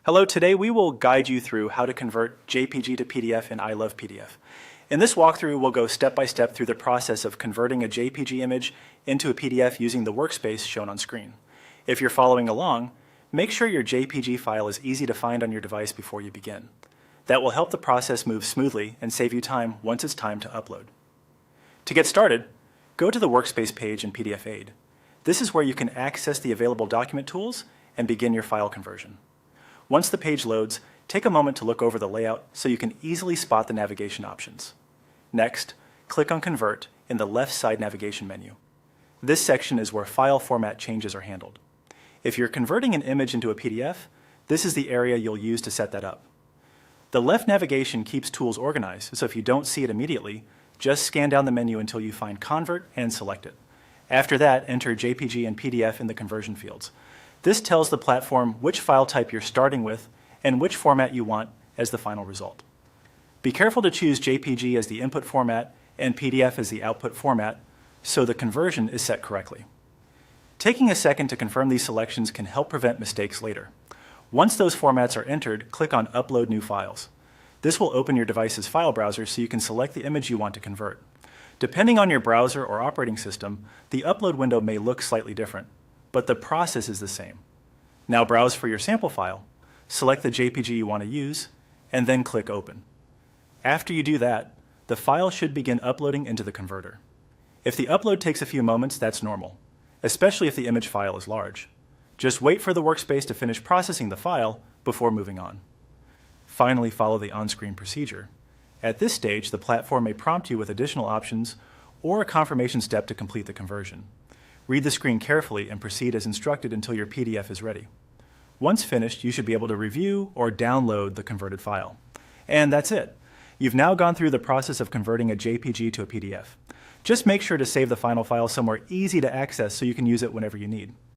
Hello, today we will guide you through how to convert JPG to PDF in iLovePDF. In this walkthrough, we'll go step by step through the process of converting a JPG image into a PDF using the workspace shown on screen. If you're following along, make sure your JPG file is easy to find on your device before you begin. That will help the process move smoothly and save you time once it's time to upload. To get started, go to the Workspace page in PDF Aid. This is where you can access the available document tools and begin your file conversion. Once the page loads, take a moment to look over the layout so you can easily spot the navigation options. Next, click on Convert in the left side navigation menu. This section is where file format changes are handled. If you're converting an image into a PDF, this is the area you'll use to set that up. The left navigation keeps tools organized, so if you don't see it immediately, just scan down the menu until you find Convert and select it. After that, enter JPG and PDF in the conversion fields. This tells the platform which file type you're starting with and which format you want as the final result. Be careful to choose JPG as the input format and PDF as the output format so the conversion is set correctly. Taking a second to confirm these selections can help prevent mistakes later. Once those formats are entered, click on Upload New Files. This will open your device's file browser so you can select the image you want to convert. Depending on your browser or operating system, the upload window may look slightly different, but the process is the same. Now browse for your sample file, select the JPG you want to use, and then click Open. After you do that, the file should begin uploading into the converter. If the upload takes a few moments, that's normal, especially if the image file is large. Just wait for the workspace to finish processing the file before moving on. Finally, follow the on-screen procedure. At this stage, the platform may prompt you with additional options or a confirmation step to complete the conversion. Read the screen carefully and proceed as instructed until your PDF is ready. Once finished, you should be able to review or download the converted file. And that's it. You've now gone through the process of converting a JPG to a PDF. Just make sure to save the final file somewhere easy to access so you can use it whenever you need.